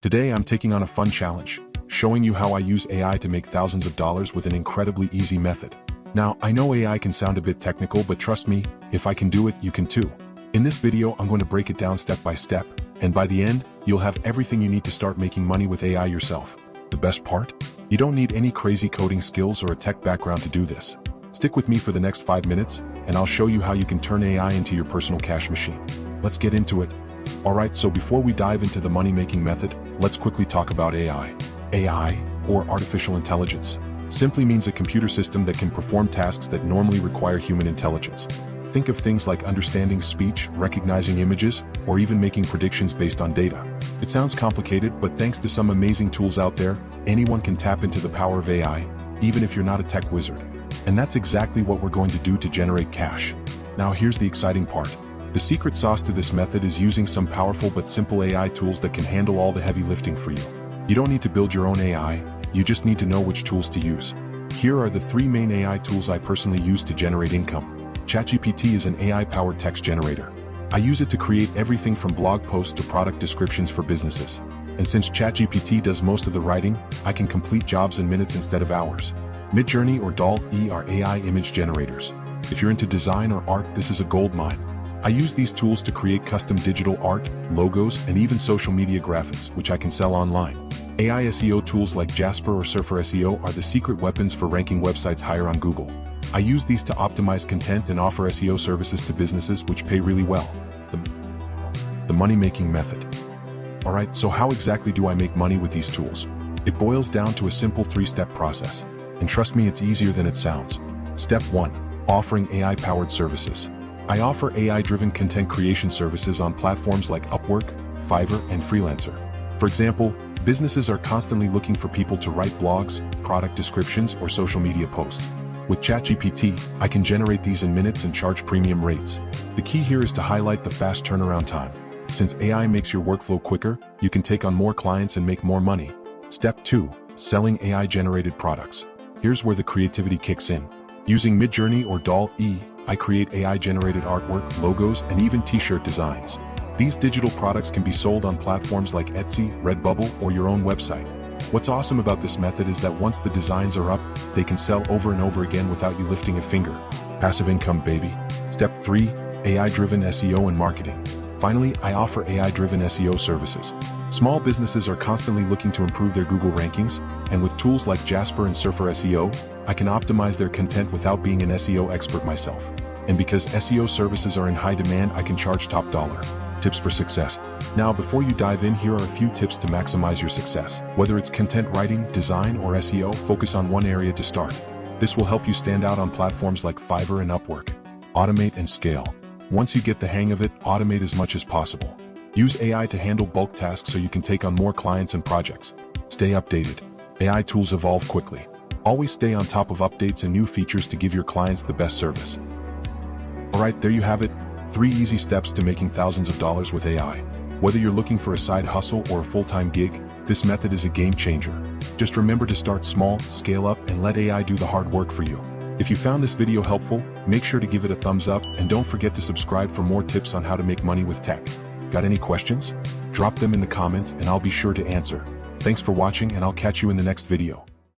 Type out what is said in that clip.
Today I'm taking on a fun challenge, showing you how I use AI to make thousands of dollars with an incredibly easy method. Now, I know AI can sound a bit technical, but trust me, if I can do it, you can too. In this video, I'm going to break it down step by step, and by the end, you'll have everything you need to start making money with AI yourself. The best part? You don't need any crazy coding skills or a tech background to do this. Stick with me for the next 5 minutes, and I'll show you how you can turn AI into your personal cash machine. Let's get into it. Alright, so before we dive into the money-making method, let's quickly talk about AI. AI, or artificial intelligence, simply means a computer system that can perform tasks that normally require human intelligence. Think of things like understanding speech, recognizing images, or even making predictions based on data. It sounds complicated, but thanks to some amazing tools out there, anyone can tap into the power of AI, even if you're not a tech wizard. And that's exactly what we're going to do to generate cash. Now here's the exciting part. The secret sauce to this method is using some powerful but simple AI tools that can handle all the heavy lifting for you. You don't need to build your own AI, you just need to know which tools to use. Here are the 3 main AI tools I personally use to generate income. ChatGPT is an AI-powered text generator. I use it to create everything from blog posts to product descriptions for businesses. And since ChatGPT does most of the writing, I can complete jobs in minutes instead of hours. Midjourney or DALL-E are AI image generators. If you're into design or art, this is a goldmine. I use these tools to create custom digital art, logos, and even social media graphics, which I can sell online. AI SEO tools like Jasper or Surfer SEO are the secret weapons for ranking websites higher on Google. I use these to optimize content and offer SEO services to businesses which pay really well. The money-making method. Alright, so how exactly do I make money with these tools? It boils down to a simple 3-step process. And trust me, it's easier than it sounds. Step 1. Offering AI-powered services. I offer AI-driven content creation services on platforms like Upwork, Fiverr, and Freelancer. For example, businesses are constantly looking for people to write blogs, product descriptions, or social media posts. With ChatGPT, I can generate these in minutes and charge premium rates. The key here is to highlight the fast turnaround time. Since AI makes your workflow quicker, you can take on more clients and make more money. Step 2. Selling AI-generated products. Here's where the creativity kicks in. Using Midjourney or DALL-E, I create AI-generated artwork, logos, and even t-shirt designs. These digital products can be sold on platforms like Etsy, Redbubble, or your own website. What's awesome about this method is that once the designs are up, they can sell over and over again without you lifting a finger. Passive income, baby. Step 3. AI-driven SEO and marketing. Finally, I offer AI-driven SEO services. Small businesses are constantly looking to improve their Google rankings, and with tools like Jasper and Surfer SEO, I can optimize their content without being an SEO expert myself. And because SEO services are in high demand, I can charge top dollar. Tips for success. Now, before you dive in, here are a few tips to maximize your success. Whether it's content writing, design, or SEO, focus on one area to start. This will help you stand out on platforms like Fiverr and Upwork. Automate and scale. Once you get the hang of it, automate as much as possible. Use AI to handle bulk tasks so you can take on more clients and projects. Stay updated. AI tools evolve quickly. Always stay on top of updates and new features to give your clients the best service. Alright, there you have it. 3 easy steps to making thousands of dollars with AI. Whether you're looking for a side hustle or a full-time gig, this method is a game changer. Just remember to start small, scale up, and let AI do the hard work for you. If you found this video helpful, make sure to give it a thumbs up, and don't forget to subscribe for more tips on how to make money with tech. Got any questions? Drop them in the comments and I'll be sure to answer. Thanks for watching, and I'll catch you in the next video.